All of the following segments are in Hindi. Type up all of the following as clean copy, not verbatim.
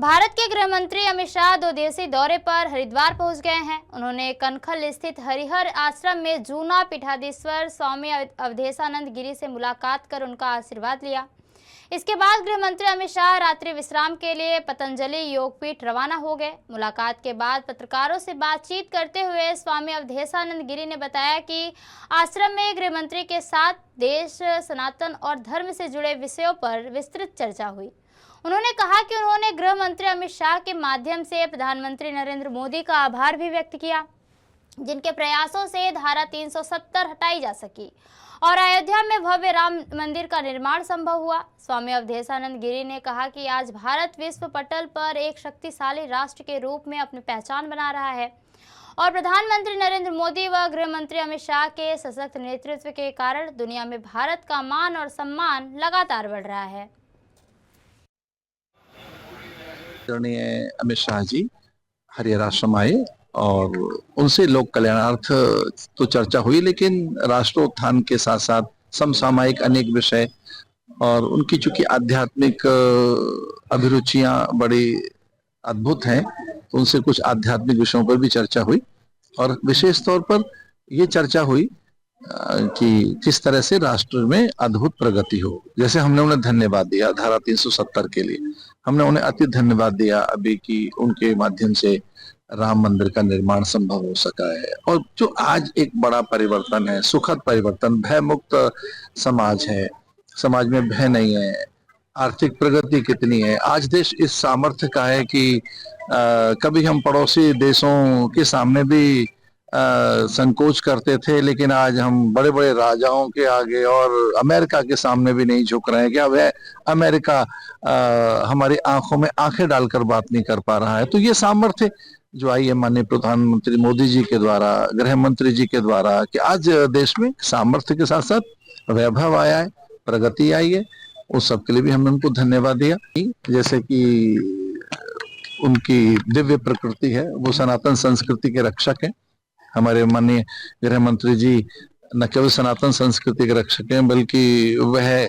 भारत के गृह मंत्री अमित शाह 2 दिवसीय दौरे पर हरिद्वार पहुंच गए हैं। उन्होंने कनखल स्थित हरिहर आश्रम में जूना पीठाधीश्वर स्वामी अवधेशानंद गिरी से मुलाकात कर उनका आशीर्वाद लिया। इसके बाद गृह मंत्री अमित शाह रात्रि विश्राम के लिए पतंजलि योगपीठ रवाना हो गए। मुलाकात के बाद पत्रकारों से बातचीत करते हुए स्वामी अवधेशानंद गिरी ने बताया कि आश्रम में गृह मंत्री के साथ देश, सनातन और धर्म से जुड़े विषयों पर विस्तृत चर्चा हुई। उन्होंने कहा कि उन्होंने गृह मंत्री अमित शाह के माध्यम से प्रधानमंत्री नरेंद्र मोदी का आभार भी व्यक्त किया, जिनके प्रयासों से धारा 370 हटाई जा सकी और अयोध्या में भव्य राम मंदिर का निर्माण संभव हुआ। स्वामी अवधेशानंद गिरी ने कहा कि आज भारत विश्व पटल पर एक शक्तिशाली राष्ट्र के रूप में अपनी पहचान बना रहा है और प्रधानमंत्री नरेंद्र मोदी व गृह मंत्री अमित शाह के सशक्त नेतृत्व के कारण दुनिया में भारत का मान और सम्मान लगातार बढ़ रहा है। अमित शाह जी हरिहर आश्रम आए और उनसे लोक कल्याणार्थ तो चर्चा हुई, लेकिन राष्ट्रोत्थान के साथ साथ समसामयिक अनेक विषय और उनकी चूंकि आध्यात्मिक अभिरुचियां बड़ी अद्भुत हैं, तो उनसे कुछ आध्यात्मिक विषयों पर भी चर्चा हुई और विशेष तौर पर ये चर्चा हुई कि किस तरह से राष्ट्र में अद्भुत प्रगति हो। जैसे हमने उन्हें धन्यवाद दिया धारा 370 के लिए, हमने उन्हें अति धन्यवाद दिया अभी कि उनके माध्यम से राम मंदिर का निर्माण संभव हो सका है और जो आज एक बड़ा परिवर्तन है, सुखद परिवर्तन, भय मुक्त समाज है, समाज में भय नहीं है, आर्थिक प्रगति कितनी है। आज देश इस सामर्थ्य का है कि कभी हम पड़ोसी देशों के सामने भी संकोच करते थे, लेकिन आज हम बड़े बड़े राजाओं के आगे और अमेरिका के सामने भी नहीं झुक रहे हैं। क्या वह अमेरिका हमारी आंखों में आंखें डालकर बात नहीं कर पा रहा है। तो ये सामर्थ्य जो आई है माननीय प्रधानमंत्री मोदी जी के द्वारा, गृह मंत्री जी के द्वारा, कि आज देश में सामर्थ्य के साथ साथ वैभव आया है, प्रगति आई है, उस सब के लिए भी हमने उनको धन्यवाद दिया। जैसे कि उनकी दिव्य प्रकृति है, वो सनातन संस्कृति के रक्षक है। हमारे माननीय गृह मंत्री जी न केवल सनातन संस्कृति के रक्षक हैं, बल्कि वह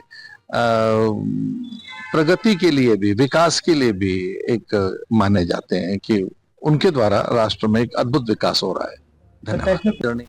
प्रगति के लिए भी, विकास के लिए भी एक माने जाते हैं कि उनके द्वारा राष्ट्र में एक अद्भुत विकास हो रहा है। धन्यवाद।